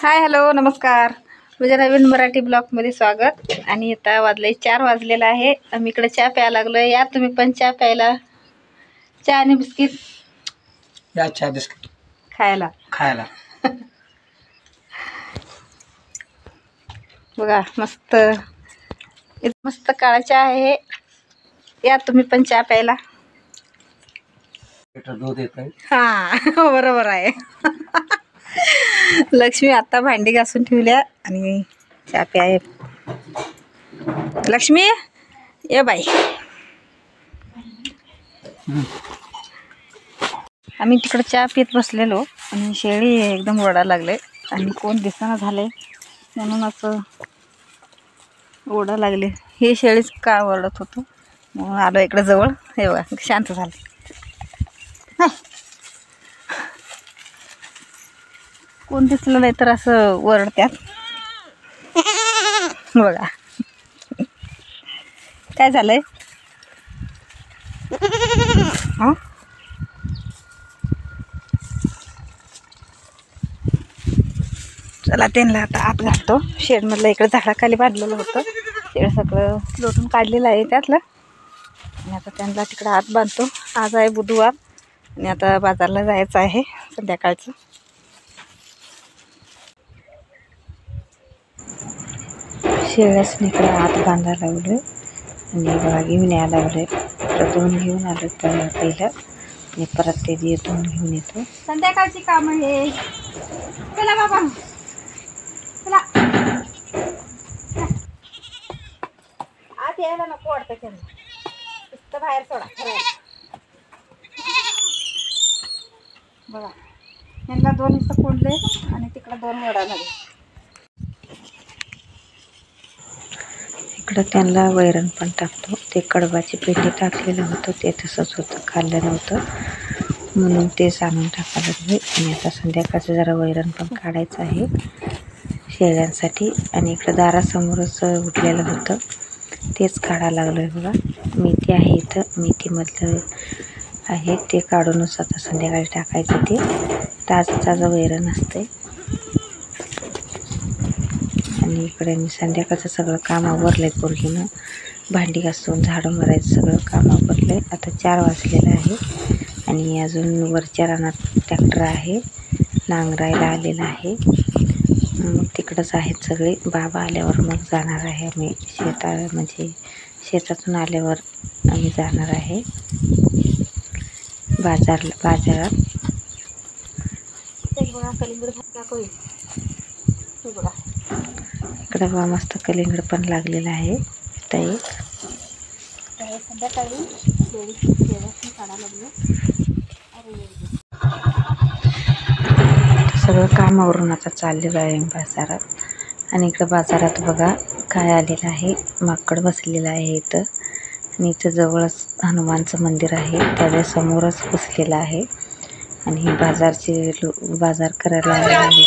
Hi hello नमस्कार. माझ्या नवीन मराठी ब्लॉगमध्ये स्वागत. आणि आता वाजले 4 वाजलेला आहे. आम्ही इकडे चहा प्यायला लागलोय. या तुम्ही पण चहा प्यायला. चहा आणि बिस्किट या चहा बिस्किट खायला खायला. बघा मस्त मस्त काळा चहा आहे. या तुम्ही पण चहा प्यायला. दूध येतंय. हा बरोबर आहे. लक्ष्मी आता भांडी घासून ठेवल्या आणि चहा प्याय. लक्ष्मी ये बाई. आम्ही तिकडे चहा पित बसलेलो आणि शेळी एकदम ओरडायला लागले आणि कोण दिसेना झाले म्हणून असं ओरडायला लागले. हे शेळीच का ओरडत होतो म्हणून आलो इकडे जवळ. हे बघा शांत झाले. कोण दिसलं नाही तर असं ओरडत्यात. बघा काय झालंय. हा चला त्यांना आता आत घालतो. शेडमधलं इकडे झाडाखाली बांधलेलं होतं. शेड सगळं लोटून काढलेलं आहे त्यातलं. आणि आता त्यांना तिकडं आत बांधतो. आज आहे बुधवार आणि आता बाजारला जायचं आहे संध्याकाळचं. शेळ्याच इकडे आत बांधायला लागलोय आणि बघा घेऊन यायला लागलोय. दोन घेऊन आलो पहिलं आणि परत ते दोन घेऊन येतो. संध्याकाळची कामं हे. चला बाबा चला. आत यायला नको वाटतं त्यांना. नुसतं बाहेर सोडा. बघा यांना दोन नुसतं कोंडले आणि तिकडं दोन वडा लागले. इकडं त्यांना वैरण पण टाकतो. ते कडबाची पेंडी टाकलेलं होतं ते तसंच होतं, खाल्लं नव्हतं म्हणून ते आणून टाकायला लागले. आणि आता संध्याकाळचं जरा वैरण पण काढायचं आहे शेळ्यांसाठी. आणि इकडं दारासमोरच उठलेलं होतं तेच काढायला लागलो आहे. बघा मेथी आहे इथं, मेथीमधलं आहे ते काढूनच आता संध्याकाळी टाकायचं. ते ताजं ताजं वैरण असते. आणि इकडे मी संध्याकाळचं सगळं काम आवरलं आहे. पोरगीनं भांडी घासून झाडं मारायचं सगळं काम आवरलं आहे. आता 4 वाजलेलं आहे आणि अजून वरच्या रानात ट्रॅक्टर आहे नांगरायला आलेला आहे. मग तिकडंच आहेत सगळे. बाबा आल्यावर मग जाणार आहे आम्ही म्हणजे शेतातून आल्यावर आम्ही जाणार आहे बाजारात. इकडं बघा मस्त कलिंगड पण लागलेलं आहे. इथं एक संध्याकाळी सगळं कामावरून आता चाललेलं आहे बाजारात. आणि इकडं बाजारात बघा काय आलेलं आहे. माकड बसलेलं आहे इथं. आणि इथं जवळच हनुमानचं मंदिर आहे त्याच्या समोरच बसलेलं आहे. आणि बाजार करायला आलेले आहेत.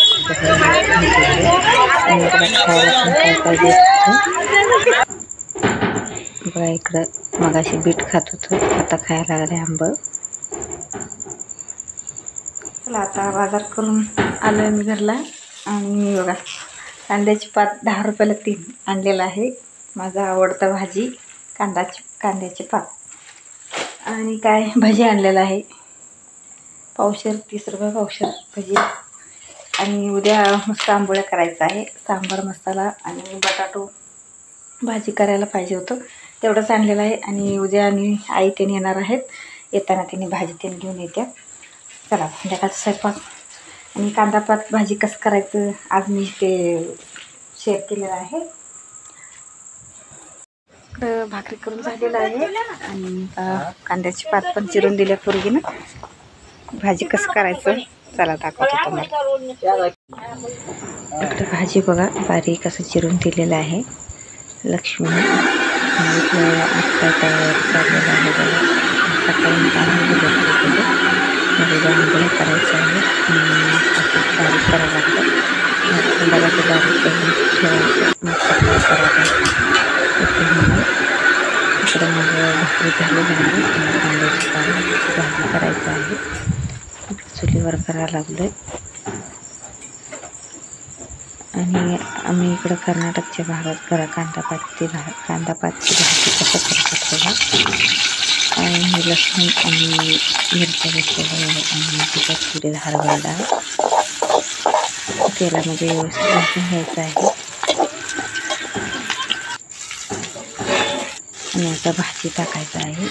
आणि इकडं खायला पण काय काय देत होतं बघा. इकडं मगाशी बीट खात होतो, आता खायला लागले आंब. चला आता बाजार करून आलो आहे मी घरला. आणि बघा कांद्याची पात 10 रुपयाला 3 आणलेलं आहे. माझा आवडता भाजी कांद्याची पात. आणि काय भजी आणलेलं आहे पावशेर 30 रुपये पावशेर भजी. आणि उद्या मस्त आंबोळ्या करायचं आहे. सांबार मसाला आणि बटाटो भाजी करायला पाहिजे होतं तेवढंच आणलेलं आहे. आणि उद्या आणि आई त्यांनी येणार आहेत. येताना त्यांनी भाजी त्यांनी घेऊन येत्या. चला संध्याकाळचा स्वयंपाक आणि कांदापात भाजी कसं करायचं आज मी ते शेअर केलेलं आहे. भाकरी करून झालेलं आहे आणि कांद्याची पात पण चिरून दिल्या पोरगीनं. भाजी कसं करायचं चला दाखवतो तुम्हाला. इकडे भाजी बघा बारीक असं चिरून दिलेलं आहे लक्ष्मीने. आत्ता तयार चाललेलं आहे बघा. सकाळी पाणी म्हणजे आंबोळ्या करायचं आहे. बारीक करायला लागतं संध्याकाळचं बारीक करून ठेवायचं मग सकाळी करायला. इकडे मग भाकरी झालेली आहे. कांद्याची पात भाजी करायचं आहे. चुलीवर करायला लागलोय. आणि आम्ही इकडं कर्नाटकच्या भागात कांदापातची भाजी कसं करतात बघा. आणि लसूण आणि मिरच्या घेतलेल्या आहे आणि त्याच्यात थोडी हरभरा डाळ तेलामध्ये व्यवस्थित भाजून घ्यायचं आहे. आणि आता भाजी टाकायचं आहे.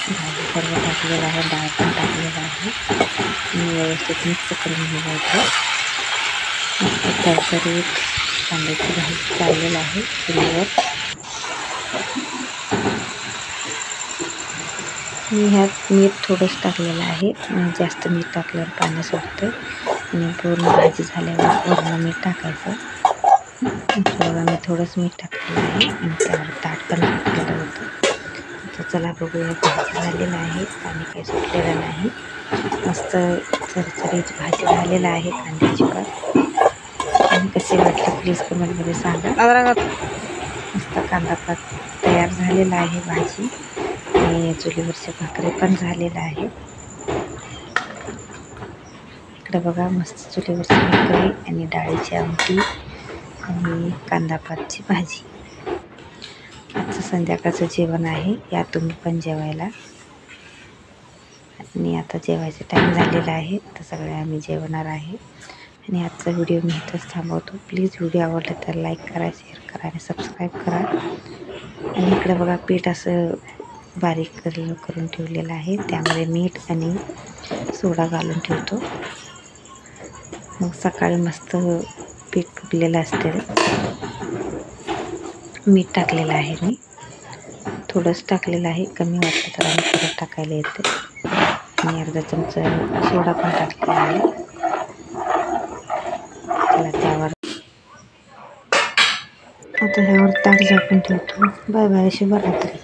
भाजी सर्व टाकलेलं आहे, डाळ पण टाकलेलं आहे आणि व्यवस्थित मिक्स करून घ्यायचं. मस्त तरतरीत कांद्याची भाजी चाललेलं आहे चुलीवर. मी ह्यात मीठ थोडंच टाकलेलं आहे, जास्त मीठ टाकल्यावर पाणी सुटतं आणि पूर्ण भाजी झाल्यावर वरून मीठ टाकायचं. बघा मी थोडंच मीठ टाकलेलं आहे आणि त्यावर ताट पण टाकलेलं होतं. तर चला बघूया, भाजी झालेलं आहे, पाणी काही सुटलेलं नाही. मस्त चरचरीत भाजी झालेलं आहे कांद्याची पात. आणि कसे वाटलं प्लीज कमेंटमध्ये सांगा. मस्त कांदा पात तयार झालेला आहे भाजी आणि चुलीवरच्या भाकरी पण झालेलं आहे. इकडे बघा मस्त चुलीवरची भाकरी आणि डाळीची आमटी आणि कांदा पातची भाजी. आजचं संध्याकाळचं जेवण आहे, या तुम्ही पण जेवायला. आणि आता जेवायचा टाईम झालेला आहे, तर सगळे आम्ही जेवणार आहे. आणि आजचा व्हिडिओ मी इथंच थांबवतो. प्लीज व्हिडिओ आवडला तर लाईक करा, शेअर करा आणि सबस्क्राईब करा. आणि इकडे बघा पीठ असं बारीक करून ठेवलेलं आहे, त्यामध्ये मीठ आणि सोडा घालून ठेवतो. मग सकाळी मस्त पीठ फुगलेलं असते. मीठ टाकलेलं आहे, मी थोडंच टाकलेलं आहे, कमी वाटलं तर आम्ही परत टाकायला येते. आणि अर्धा चमचा सोडा पण टाकलेला आहे. त्याला त्यावर आता ह्यावर ताट झाकून ठेवतो. बाय बाय, शुभरात्री.